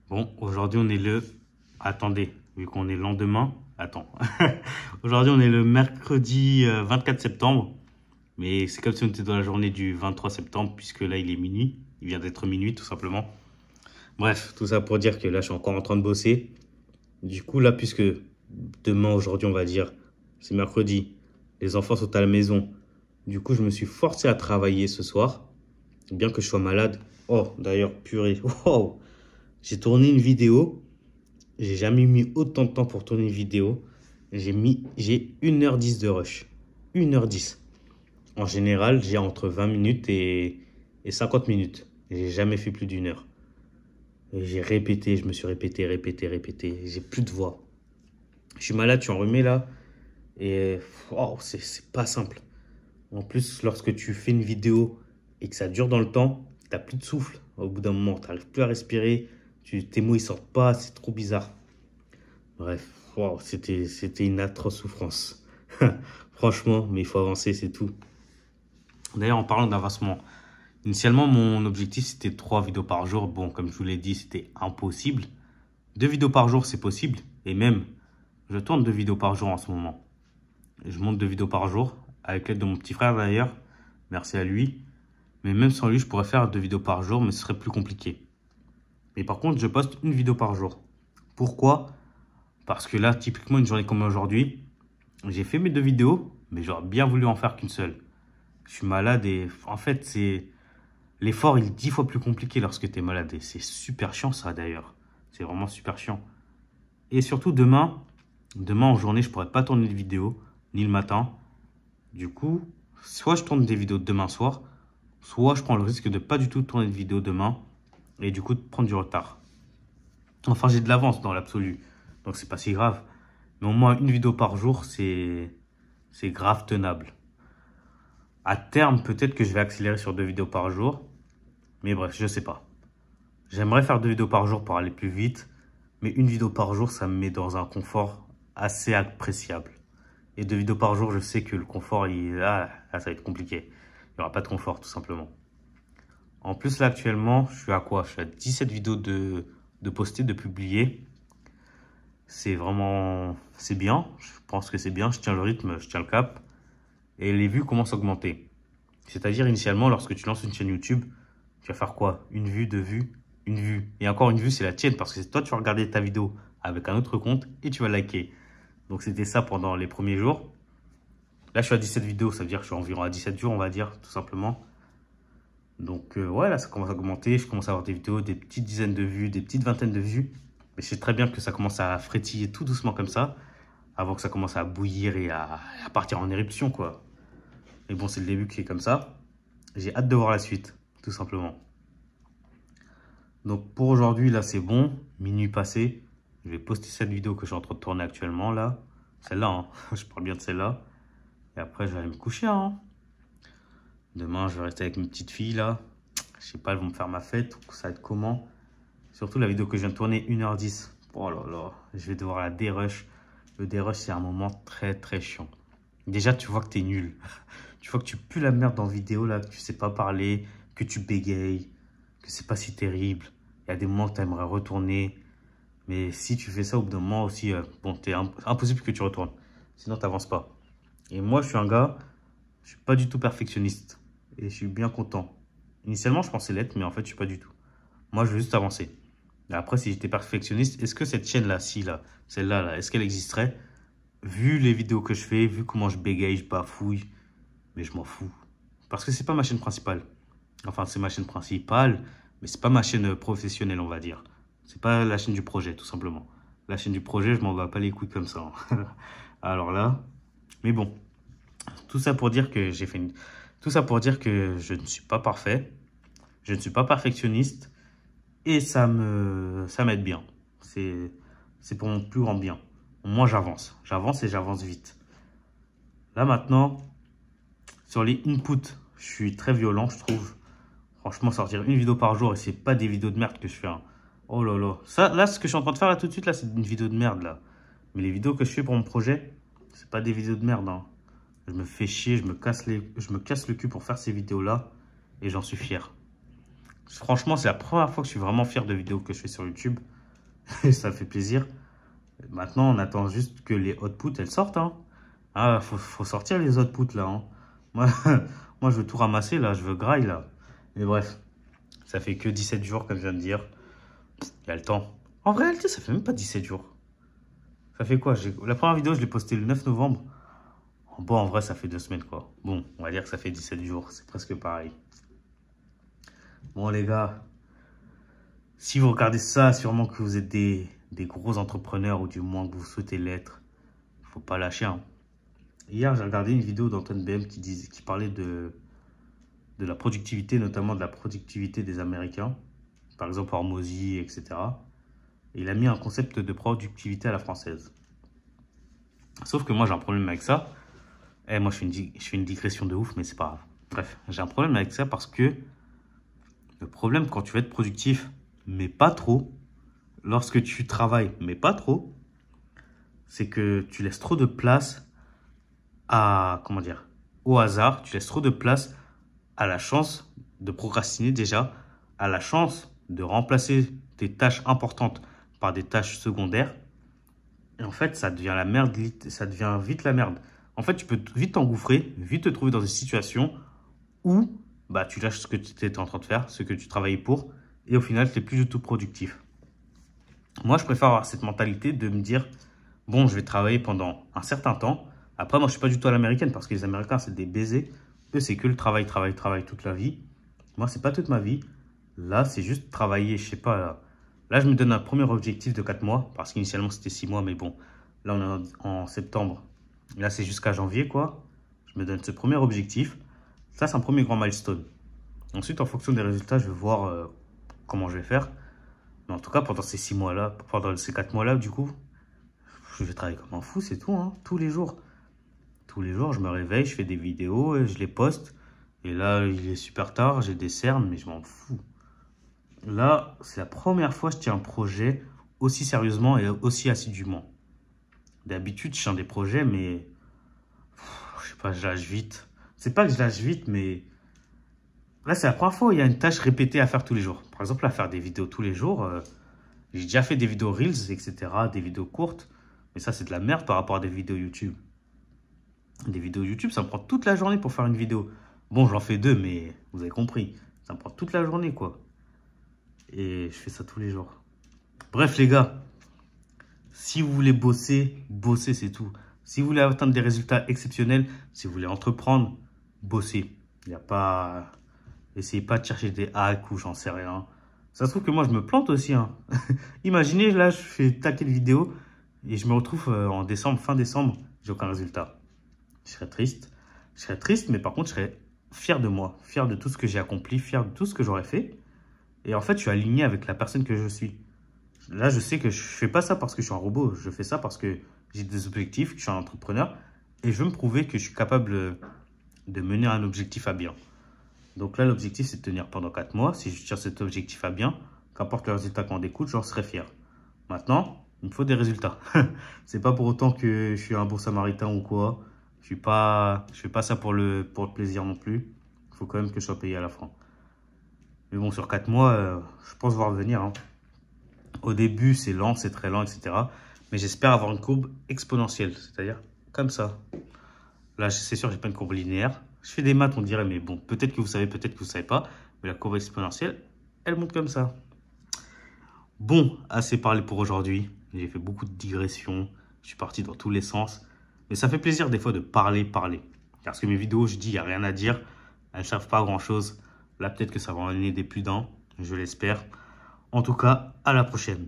Bon, aujourd'hui on est le... Attendez, vu qu'on est le lendemain... Attends. Aujourd'hui on est le mercredi 24 septembre. Mais c'est comme si on était dans la journée du 23 septembre, puisque là il est minuit. Il vient d'être minuit tout simplement. Bref, tout ça pour dire que là je suis encore en train de bosser. Du coup là, puisque demain, aujourd'hui on va dire, c'est mercredi, les enfants sont à la maison. Du coup je me suis forcé à travailler ce soir, bien que je sois malade. Oh, d'ailleurs, purée. Wow. J'ai tourné une vidéo. J'ai jamais mis autant de temps pour tourner une vidéo. J'ai 1h10 de rush. 1h10. En général, j'ai entre 20 minutes et 50 minutes. J'ai jamais fait plus d'une heure. Et j'ai répété, je me suis répété. J'ai plus de voix. Je suis malade, je suis enrhumé là. Et oh, c'est pas simple. En plus, lorsque tu fais une vidéo et que ça dure dans le temps, t'as plus de souffle. Au bout d'un moment, t'arrives plus à respirer. Tes mots ils sortent pas, c'est trop bizarre. Bref, wow, c'était une atroce souffrance. Franchement, mais il faut avancer, c'est tout. D'ailleurs, en parlant d'avancement, initialement, mon objectif, c'était 3 vidéos par jour. Bon, comme je vous l'ai dit, c'était impossible. 2 vidéos par jour, c'est possible. Et même, je tourne 2 vidéos par jour en ce moment. Je monte 2 vidéos par jour, avec l'aide de mon petit frère d'ailleurs. Merci à lui. Mais même sans lui, je pourrais faire 2 vidéos par jour, mais ce serait plus compliqué. Mais par contre, je poste une vidéo par jour. Pourquoi? Parce que là, typiquement, une journée comme aujourd'hui, j'ai fait mes 2 vidéos, mais j'aurais bien voulu en faire qu'une seule. Je suis malade et en fait, l'effort il est 10 fois plus compliqué lorsque tu es malade. Et c'est super chiant ça d'ailleurs. C'est vraiment super chiant. Et surtout demain en journée, je pourrais pas tourner de vidéo, ni le matin. Du coup, soit je tourne des vidéos demain soir, soit je prends le risque de pas du tout tourner de vidéo demain et du coup de prendre du retard. Enfin, j'ai de l'avance dans l'absolu, donc c'est pas si grave. Mais au moins une vidéo par jour, c'est grave tenable. À terme, peut-être que je vais accélérer sur 2 vidéos par jour. Mais bref, je sais pas. J'aimerais faire 2 vidéos par jour pour aller plus vite. Mais une vidéo par jour, ça me met dans un confort assez appréciable. Et 2 vidéos par jour, je sais que le confort, là, ça va être compliqué. Il n'y aura pas de confort, tout simplement. En plus, là, actuellement, je suis à quoi? Je suis à 17 vidéos de poster, de publier. C'est vraiment... C'est bien. Je pense que c'est bien. Je tiens le rythme, je tiens le cap. Et les vues commencent à augmenter. C'est-à-dire, initialement, lorsque tu lances une chaîne YouTube, tu vas faire quoi? Une vue, 2 vues, une vue. Et encore une vue, c'est la tienne parce que toi, tu vas regarder ta vidéo avec un autre compte et tu vas liker. Donc, c'était ça pendant les premiers jours. Là, je suis à 17 vidéos, ça veut dire que je suis environ à 17 jours, on va dire, tout simplement. Donc, ouais, là, ça commence à augmenter. Je commence à avoir des vidéos, des petites dizaines de vues, des petites vingtaines de vues. Mais c'est très bien que ça commence à frétiller tout doucement comme ça, avant que ça commence à bouillir et à partir en éruption, quoi. Mais bon, c'est le début qui est comme ça. J'ai hâte de voir la suite, tout simplement. Donc pour aujourd'hui, là, c'est bon. Minuit passé. Je vais poster cette vidéo que je suis en train de tourner actuellement, là. Celle-là, hein. Je parle bien de celle-là. Et après, je vais aller me coucher, hein. Demain, je vais rester avec mes petites filles, là. Je sais pas, elles vont me faire ma fête. Ça va être comment? Surtout la vidéo que je viens de tourner, 1h10. Oh là là, je vais devoir la dérush. Le dérush, c'est un moment très, très chiant. Déjà, tu vois que t'es nul. Tu vois que tu pues la merde dans la vidéo, là, que tu sais pas parler, que tu bégayes, que c'est pas si terrible. Il y a des moments que tu aimerais retourner. Mais si tu fais ça, au bout d'un moment aussi, bon, impossible que tu retournes. Sinon, tu n'avances pas. Et moi, je suis un gars, je suis pas du tout perfectionniste. Et je suis bien content. Initialement, je pensais l'être, mais en fait, je suis pas du tout. Moi, je veux juste avancer. Et après, si j'étais perfectionniste, est-ce que cette chaîne-là, celle-là, là, est-ce qu'elle existerait? Vu les vidéos que je fais, vu comment je bégaye, je bafouille, mais je m'en fous. Parce que c'est pas ma chaîne principale. Enfin, c'est ma chaîne principale, mais c'est pas ma chaîne professionnelle, on va dire. C'est pas la chaîne du projet, tout simplement. La chaîne du projet, je m'en bats pas les couilles comme ça, hein. Alors là, mais bon, tout ça pour dire que tout ça pour dire que je ne suis pas parfait, je ne suis pas perfectionniste, et ça m'aide bien. C'est pour mon plus grand bien. Moi, j'avance et j'avance vite. Là maintenant, sur les inputs, je suis très violent, je trouve. Franchement, sortir une vidéo par jour et c'est pas des vidéos de merde que je fais, hein. Oh là là. Ça, là, ce que je suis en train de faire là tout de suite, là, c'est une vidéo de merde, là. Mais les vidéos que je fais pour mon projet, c'est pas des vidéos de merde, hein. Je me fais chier, je me casse le cul pour faire ces vidéos-là et j'en suis fier. Franchement, c'est la première fois que je suis vraiment fier de vidéos que je fais sur YouTube. Ça fait plaisir. Maintenant, on attend juste que les outputs, elles sortent. Hein. Ah, faut sortir les outputs là. Hein. Moi, moi, je veux tout ramasser là, je veux graille là. Mais bref, ça fait que 17 jours, comme je viens de dire. Il y a le temps. En réalité, ça fait même pas 17 jours. Ça fait quoi? La première vidéo, je l'ai postée le 9 novembre. Bon, en vrai, ça fait 2 semaines, quoi. Bon, on va dire que ça fait 17 jours. C'est presque pareil. Bon, les gars, si vous regardez ça, sûrement que vous êtes des gros entrepreneurs, ou du moins que vous souhaitez l'être. Faut pas lâcher, hein. Hier, j'ai regardé une vidéo d'Antoine BM qui parlait de la productivité, notamment de la productivité des Américains. Par exemple, Hormozy, etc. Et il a mis un concept de productivité à la française. Sauf que moi, j'ai un problème avec ça. Moi, je fais une digression de ouf, mais c'est pas grave. Bref, j'ai un problème avec ça parce que le problème quand tu veux être productif, mais pas trop, lorsque tu travailles, mais pas trop, c'est que tu laisses trop de place comment dire, au hasard. Tu laisses trop de place à la chance de procrastiner déjà, à la chance de remplacer tes tâches importantes par des tâches secondaires. Et en fait, ça devient la merde, ça devient vite la merde. En fait, tu peux vite t'engouffrer, vite te trouver dans une situation où bah, tu lâches ce que tu étais en train de faire, ce que tu travaillais pour, et au final, tu n'es plus du tout productif. Moi, je préfère avoir cette mentalité de me dire, bon, je vais travailler pendant un certain temps. Après, moi, je ne suis pas du tout à l'américaine parce que les Américains, c'est des baisers. Eux, c'est que le travail, travail, travail toute la vie. Moi, c'est pas toute ma vie. Là, c'est juste travailler, je sais pas. Là, je me donne un premier objectif de 4 mois parce qu'initialement, c'était 6 mois. Mais bon, là, on est en septembre. Là, c'est jusqu'à janvier, quoi. Je me donne ce premier objectif. Ça, c'est un premier grand milestone. Ensuite, en fonction des résultats, je vais voir comment je vais faire. Mais en tout cas, pendant ces 6 mois-là, pendant ces 4 mois-là, du coup, je vais travailler comme un fou, c'est tout, hein, tous les jours. Tous les jours, je me réveille, je fais des vidéos, je les poste. Et là, il est super tard, j'ai des cernes, mais je m'en fous. Là, c'est la première fois que je tiens un projet aussi sérieusement et aussi assidûment. D'habitude, je tiens des projets, mais je sais pas, je lâche vite. C'est pas que je lâche vite, mais là, c'est la première fois où il y a une tâche répétée à faire tous les jours. Par exemple, à faire des vidéos tous les jours. J'ai déjà fait des vidéos Reels, etc., des vidéos courtes. Mais ça, c'est de la merde par rapport à des vidéos YouTube. Des vidéos YouTube, ça me prend toute la journée pour faire une vidéo. Bon, j'en fais 2, mais vous avez compris. Ça me prend toute la journée, quoi. Et je fais ça tous les jours. Bref, les gars, si vous voulez bosser, bossez, c'est tout. Si vous voulez atteindre des résultats exceptionnels, si vous voulez entreprendre, bossez. Il n'y a pas... Essayez pas de chercher des hacks ou j'en sais rien. Ça se trouve que moi, je me plante aussi. Hein. Imaginez, là, je fais taquer de vidéo et je me retrouve en décembre, fin décembre, j'ai aucun résultat. Je serais triste. Je serais triste, mais par contre, je serais fier de moi, fier de tout ce que j'ai accompli, fier de tout ce que j'aurais fait. Et en fait, je suis aligné avec la personne que je suis. Là, je sais que je fais pas ça parce que je suis un robot. Je fais ça parce que j'ai des objectifs, que je suis un entrepreneur. Et je veux me prouver que je suis capable de mener un objectif à bien. Donc là, l'objectif, c'est de tenir pendant 4 mois. Si je tire cet objectif à bien, qu'importe le résultat qu'on découle, j'en serai fier. Maintenant, il me faut des résultats. C'est pas pour autant que je suis un bon samaritain ou quoi. Je fais pas ça pour le plaisir non plus. Il faut quand même que je sois payé à la fin. Mais bon, sur 4 mois, je pense voir venir. Hein. Au début, c'est lent, c'est très lent, etc. Mais j'espère avoir une courbe exponentielle, c'est-à-dire comme ça. Là, c'est sûr, j'ai pas une courbe linéaire. Je fais des maths, on dirait, mais bon, peut-être que vous savez, peut-être que vous savez pas. Mais la courbe exponentielle, elle monte comme ça. Bon, assez parlé pour aujourd'hui. J'ai fait beaucoup de digressions. Je suis parti dans tous les sens. Mais ça fait plaisir des fois de parler. Parce que mes vidéos, je dis, il n'y a rien à dire. Elles ne servent pas à grand-chose. Là, peut-être que ça va en aider plus d'un. Je l'espère. En tout cas, à la prochaine.